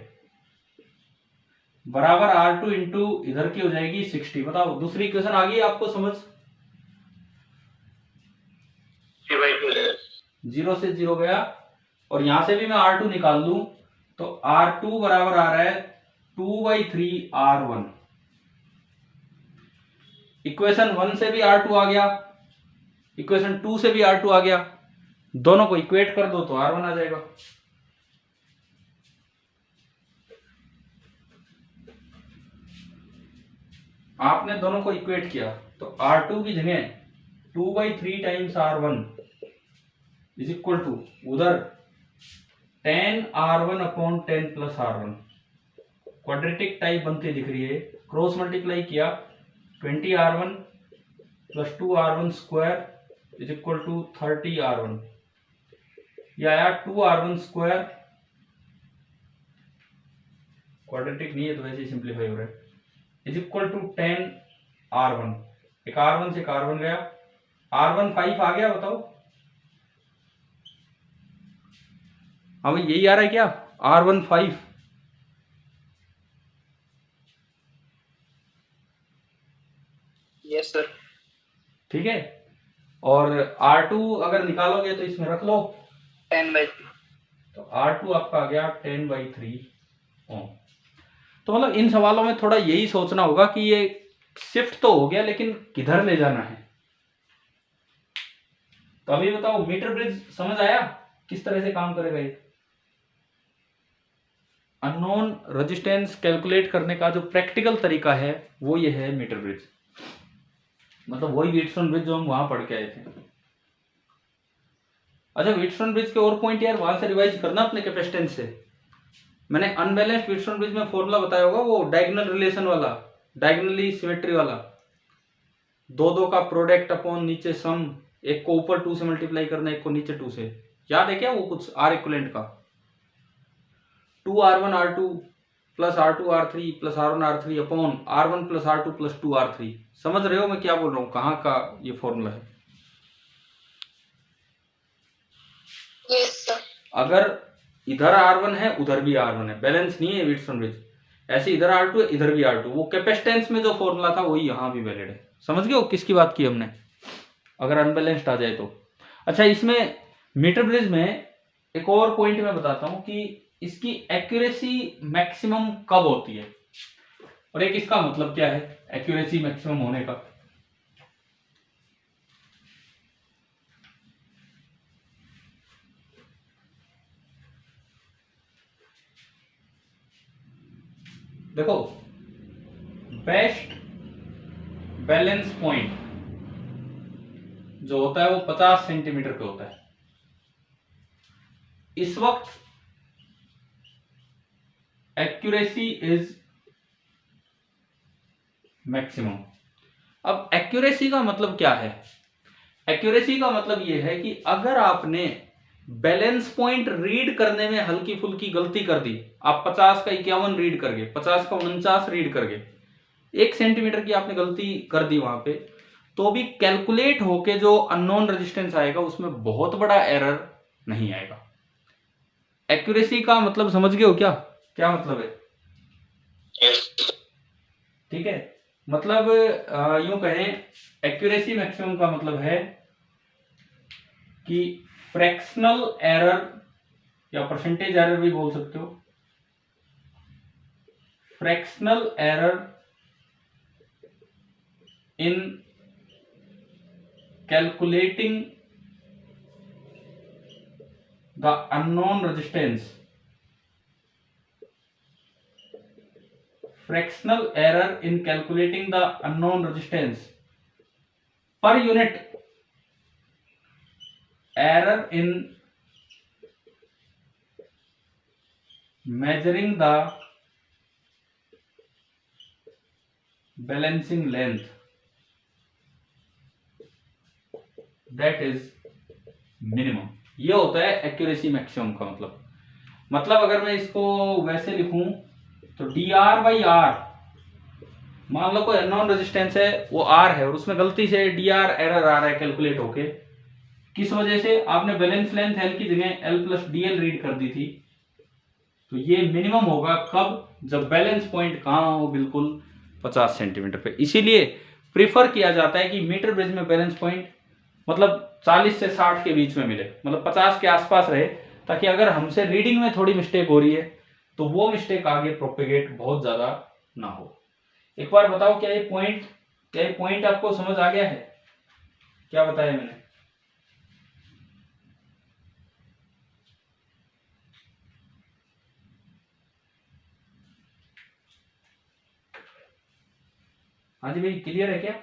बराबर R2 इंटू इधर की हो जाएगी 60। बताओ दूसरी इक्वेशन आ गई आपको समझ? 0 से 0 गया, और यहां से भी मैं R2 निकाल लूं तो R2 बराबर आ रहा है 2/3 R1। इक्वेशन 1 से भी R2 आ गया, इक्वेशन 2 से भी R2 आ गया, दोनों को इक्वेट कर दो तो R1 आ जाएगा। आपने दोनों को इक्वेट किया तो R2 की जगह 2/3 times R1 is equal to उधर 10 R1 upon 10 plus R1। Quadratic type बनती दिख रही है, क्रॉस मल्टीप्लाई किया 20 R1 plus 2 R1 square is equal to 30 R1। यह आया 2 R1 स्क्वायर, क्वाड्रेटिक नहीं है तो वैसे ही सिंप्लीफाई हो रहा है, इज इक्वल टू 10 R1। एक R1 से एक R1 गया, R1 5 आ गया, बताओ। हाँ भाई, यही आ रहा है क्या? R1 5। Yes sir. ठीक है। और R2 अगर निकालोगे तो इसमें रख लो 10/3। तो R2 आपका आ गया 10/3 ओम। तो मतलब इन सवालों में थोड़ा यही सोचना होगा कि ये शिफ्ट तो हो गया, लेकिन किधर ले जाना है। तो अभी बताओ, मीटर ब्रिज समझ आया किस तरह से काम करेगा ये? अननोन रेजिस्टेंस कैलकुलेट करने का जो प्रैक्टिकल तरीका है वो ये है मीटर ब्रिज। मतलब वही व्हीटस्टोन ब्रिज जो हम वहां पढ़ के आए थे। अच्छा, व्हीटस्टोन ब्रिज के और पॉइंट यार वहां से रिवाइज करना अपने कैपेसिटेंस से। मैंने अनबैलेंस्ड व्हीटस्टोन ब्रिज में फॉर्मूला बताया होगा, वो डायगोनल रिलेशन वाला, डायगोनली सिमेट्री वाला, दो का प्रोडक्ट अपॉन नीचे सम, एक को ऊपर 2 से मल्टीप्लाई करना, एक को नीचे 2 से। याद है क्या वो कुछ आर इक्विवेलेंट का? 2R1 R2 plus R2 R3 plus R1 R3 upon R1 plus R2 plus 2 R3। समझ रहे हो मैं क्या बोल रहा हूँ, कहाँ का ये फॉर्मूला है? Yes sir. अगर इधर R1 है उधर भी R1 है, बैलेंस नहीं है व्हीटस्टोन ब्रिज। ऐसे इधर R2 है इधर भी R2, वो कैपेसिटेंस में जो फॉर्मूला था वही यहाँ भी वैलिड है। समझ गए हो किसकी बात की हमने, अगर अनबैलेंस्ड आ जाए तो। अच्छा, इसमें मीटर ब्रिज में एक और पॉइंट मैं बताता हूँ कि इसकी एक्यूरेसी मैक्सिमम कब होती है, और एक इसका मतलब क्या है एक्यूरेसी मैक्सिमम होने का। देखो, बेस्ट बैलेंस पॉइंट जो होता है वो 50 सेंटीमीटर पे होता है। इस वक्त एक्यूरेसी इज मैक्सिमम। अब एक्यूरेसी का मतलब क्या है? एक्यूरेसी का मतलब यह है कि अगर आपने बैलेंस पॉइंट रीड करने में हल्की फुल्की गलती कर दी, आप 50 का 51 रीड कर गए, 50 का 49 रीड कर गए, 1 सेंटीमीटर की आपने गलती कर दी वहां पे, तो भी कैलकुलेट होके जो अननोन रेजिस्टेंस आएगा उसमें बहुत बड़ा एरर नहीं आएगा। एक्यूरेसी का मतलब समझ गए हो क्या? क्या मतलब है? यस। ठीक है, मतलब यूं कहें, एक्यूरेसी मैक्सिमम का मतलब है कि फ्रैक्शनल एरर या परसेंटेज एरर भी बोल सकते हो, fractional error in calculating the unknown resistance, fractional error in calculating the unknown resistance per unit, error in measuring the balancing length, that is minimum। ये होता है एक्यूरेसी मैक्सिमम का मतलब अगर मैं इसको वैसे लिखूं तो dr/r, मान लो कोई अननोन रेजिस्टेंस है वो r है और उसमें गलती से dr एरर आ रहा है कैलकुलेट होके, किस वजह से? आपने बैलेंस लेंथ l की जगह l प्लस dl रीड कर दी थी। तो ये मिनिमम होगा कब? जब बैलेंस पॉइंट कहाँ हो, बिल्कुल 50 सेंटीमीटर पे। इसीलिए प्रीफर किया जाता है कि मीटर ब्रिज में बैलेंस पॉइंट मतलब 40 से 60 के बीच में मिले, मतलब 50 के आसपास रहे, ताकि अगर हमसे रीडिंग में थोड़ी मिस्टेक हो रही है तो वो मिस्टेक आगे प्रोपेगेट बहुत ज्यादा ना हो। एक बार बताओ, क्या ये पॉइंट आपको समझ आ गया है? क्या बताया मैंने? हाँ जी भाई, क्लियर है क्या?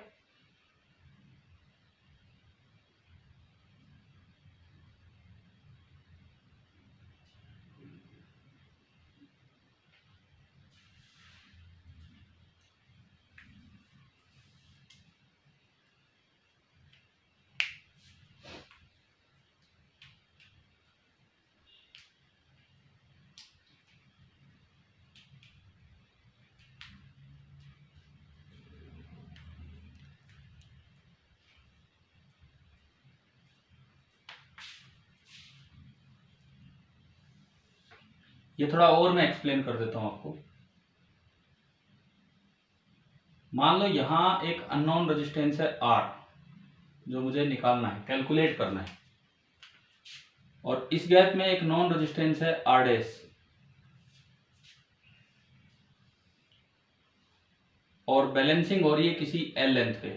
ये थोड़ा और मैं एक्सप्लेन कर देता हूं आपको। मान लो यहां एक अननोन रेजिस्टेंस है R, जो मुझे निकालना है, कैलकुलेट करना है, और इस गैप में एक नॉन रेजिस्टेंस है R डैश, और बैलेंसिंग हो रही है किसी L लेंथ पे।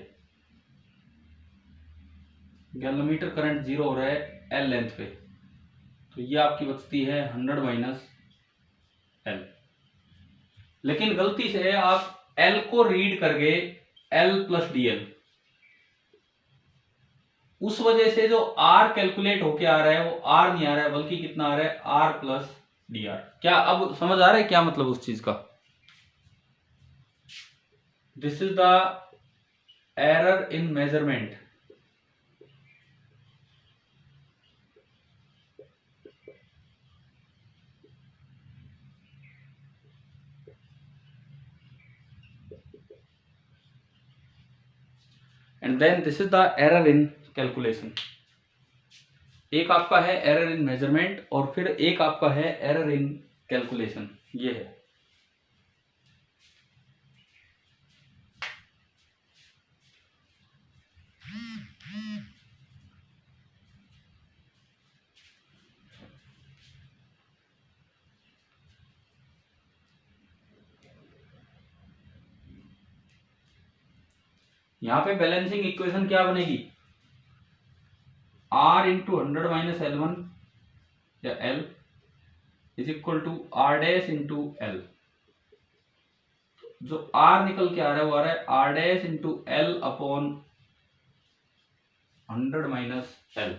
गैल्वेनोमीटर करंट 0 हो रहा है L लेंथ पे, तो ये आपकी बचती है 100 माइनस L। लेकिन गलती से आप L को रीड कर गए L प्लस DL, उस वजह से जो R कैलकुलेट होके आ रहा है वो R नहीं आ रहा है, बल्कि कितना आ रहा है R प्लस DR। क्या अब समझ आ रहा है क्या मतलब उस चीज का? This is the error in measurement. And then this is the error in calculation. एक आपका है एरर इन मेजरमेंट और फिर एक आपका है एरर इन कैलकुलेशन, ये है। यहां पे बैलेंसिंग इक्वेशन क्या बनेगी? R इंटू 100 माइनस L1 या L is equal to R dash into L। जो R निकल के आ रहा है वो आ रहा है R dash into L upon 100 minus L।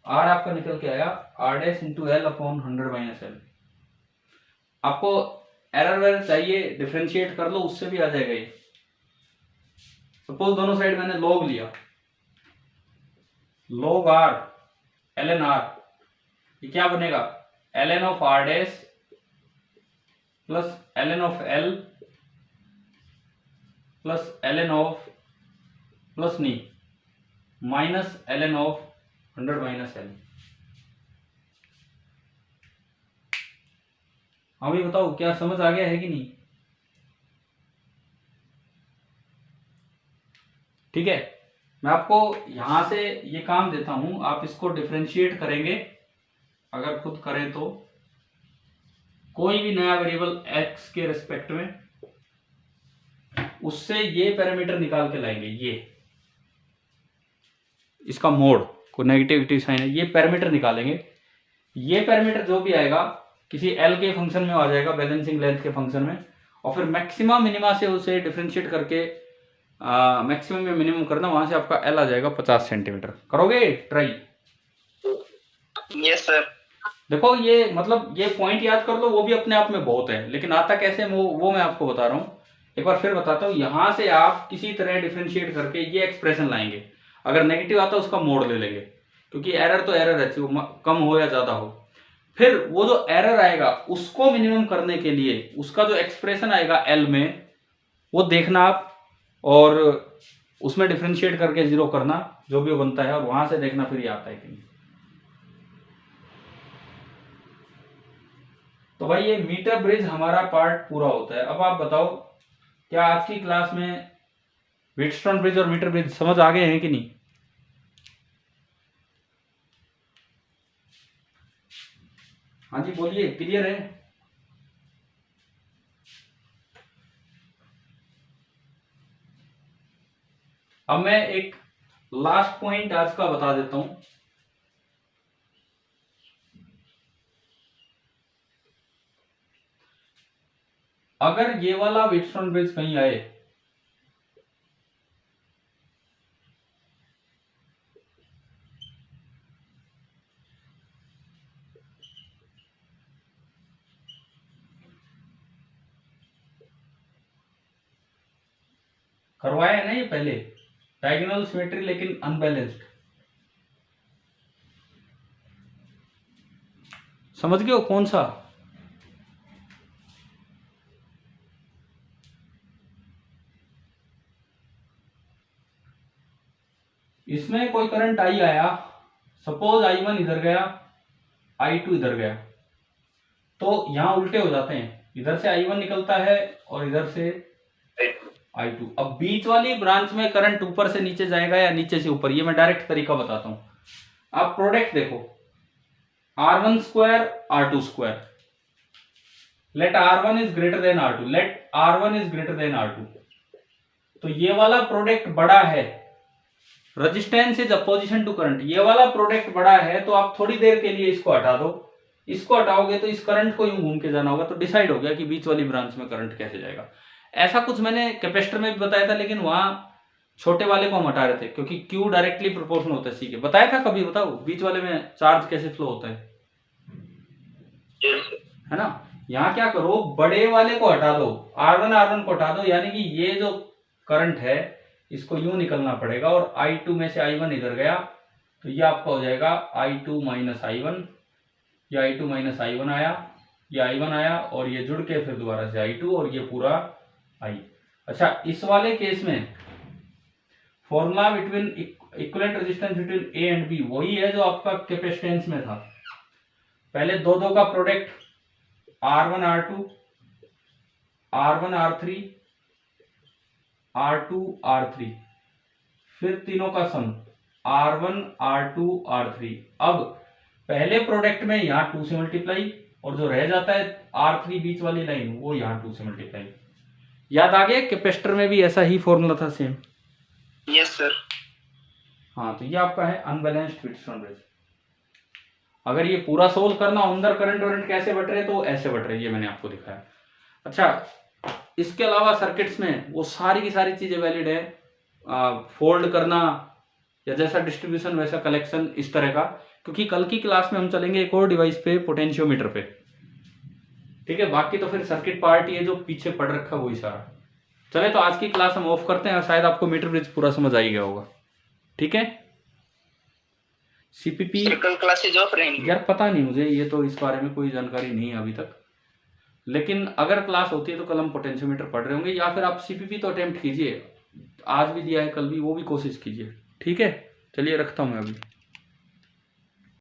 R आपका निकल के आया R dash into L upon 100 minus L। आपको एरर वेरर चाहिए डिफरेंशिएट कर लो, उससे भी आ जाएगा ये। सपोज दोनों साइड मैंने लॉग लिया, log R ln R, ये क्या बनेगा? ln of R dash plus ln of L plus ln of plus नहीं minus ln of 100 minus L। हाँ भाई बताओ, क्या समझ आ गया है कि नहीं? ठीक है, मैं आपको यहां से ये काम देता हूं, आप इसको डिफरेंशिएट करेंगे। अगर खुद करें तो कोई भी नया वेरिएबल x के रिस्पेक्ट में, उससे ये पैरामीटर निकाल के लाएंगे। ये इसका मोड को नेगेटिविटी साइन है, ये पैरामीटर निकालेंगे। ये पैरामीटर जो भी आएगा किसी L के फंक्शन में आ जाएगा, बैलेंसिंग लेंथ के फंक्शन में, और फिर मैक्सिमम मिनिमा से उसे डिफरेंशिएट करके मैक्सिमम या मिनिमम करना, वहां से आपका L आ जाएगा 50 सेंटीमीटर। करोगे ट्राई? Yes sir. देखो ये मतलब ये पॉइंट याद कर लो, वो भी अपने आप में बहुत है, लेकिन आता कैसे वो मैं आपको बता रहा हूँ। एक बार फिर बताता हूँ, यहां से आप किसी तरह डिफरेंशिएट करके ये एक्सप्रेशन लाएंगे। अगर नेगेटिव आता है उसका मोड ले लेंगे, क्योंकि एरर तो एरर है, वो कम हो या ज्यादा हो। फिर वो जो एरर आएगा उसको मिनिमम करने के लिए उसका जो एक्सप्रेशन आएगा L में, वो देखना आप, और उसमें डिफरेंशिएट करके जीरो करना, जो भी वो बनता है, और वहां से देखना फिर ये आता है कि नहीं। तो भाई ये मीटर ब्रिज हमारा पार्ट पूरा होता है। अब आप बताओ, क्या आज की क्लास में व्हीटस्टोन ब्रिज और मीटर ब्रिज समझ आ गए हैं कि नहीं? हाँ जी बोलिए, क्लियर है? अब मैं एक लास्ट पॉइंट आज का बता देता हूं। अगर ये वाला व्हीटस्टोन ब्रिज कहीं आए, करवाया है ना ये पहले, डायगोनल सिमेट्री लेकिन अनबैलेंस्ड, समझ गए हो कौन सा? इसमें कोई करंट आई आया, सपोज I1 इधर गया I2 इधर गया, तो यहाँ उल्टे हो जाते हैं, इधर से I1 निकलता है और इधर से I2। अब बीच वाली ब्रांच में करंट ऊपर से नीचे जाएगा या नीचे से ऊपर, ये मैं डायरेक्ट तरीका बताता हूँ। आप प्रोडक्ट देखो, R1 square R2 square, let R1 is greater than R2, let R1 is greater than R2। तो ये वाला प्रोडक्ट बड़ा है, resistance is opposition to current, ये वाला प्रोडक्ट बड़ा है, तो आप थोड़ी देर के लिए इसको हटा दो, इसको हटाओगे तो इस करंट को यूं घूम के जाना होगा, तो डिसाइड हो गया कि बीच वाली ब्रांच में करंट कैसे जाएगा। ऐसा कुछ मैंने कैपेसिटर में भी बताया था, लेकिन वहां छोटे वाले को हम हटा रहे थे क्योंकि Q डायरेक्टली प्रोपोर्शनल होता है C के। बताया था कभी, बताओ बीच वाले में चार्ज कैसे फ्लो होता है ना। यहाँ क्या करो, बड़े वाले को हटा दो, R1 को हटा दो, यानी कि ये जो करंट है इसको यूं निकलना पड़ेगा, और I2 में से I1 इधर गया, तो ये आपका हो जाएगा I2 माइनस I1, या I2 माइनस I1 आया, ये I1 आया, और ये जुड़ के फिर दोबारा से I2, और ये पूरा I। अच्छा, इस वाले केस में formula between equivalent resistance between A and B वही है जो आपका कैपेसिटेंस में था। पहले दो का product R1 R2, R1 R3, R2 R3, फिर तीनों का सम R1 R2 R3। अब पहले प्रोडक्ट में यहाँ 2 से मल्टीप्लाई, और जो रह जाता है R3 बीच वाली लाइन वो यहाँ 2 से मल्टीप्लाई। याद आ गया, कैपेसिटर में भी ऐसा ही फॉर्मूला था, सेम। Yes sir. हाँ, तो ये आपका है अनबैलेंस्ड व्हीटस्टोन ब्रिज। अगर ये पूरा सोल्व करना, अंदर करंट वरंट कैसे बट रहे, तो ऐसे बट रहे, ये मैंने आपको दिखाया। अच्छा, इसके अलावा सर्किट्स में वो सारी की सारी चीजें वैलिड है, फोल्ड करना या जैसा डिस्ट्रीब्यूशन वैसा कलेक्शन, इस तरह का, क्योंकि कल की क्लास में हम चलेंगे एक और डिवाइस पे, पोटेंशियोमीटर पे, ठीक है। बाकी तो फिर सर्किट पार्ट ये जो पीछे पढ़ रखा वही सारा। चले, तो आज की क्लास हम ऑफ करते हैं, शायद आपको मीटर ब्रिज पूरा समझ आ ही गया होगा, ठीक है। सीपीपी कल क्लासेज ऑफ रहेंगी यार, पता नहीं मुझे, ये तो इस बारे में कोई जानकारी नहीं है अभी तक, लेकिन अगर क्लास होती है तो कल हम पोटेंशियोमीटर पढ़ रहे होंगे, या फिर आप सीपीपी तो अटेम्प्ट कीजिए, आज भी दिया है कल भी, वो भी कोशिश कीजिए, ठीक है। चलिए, रखता हूँ मैं अभी।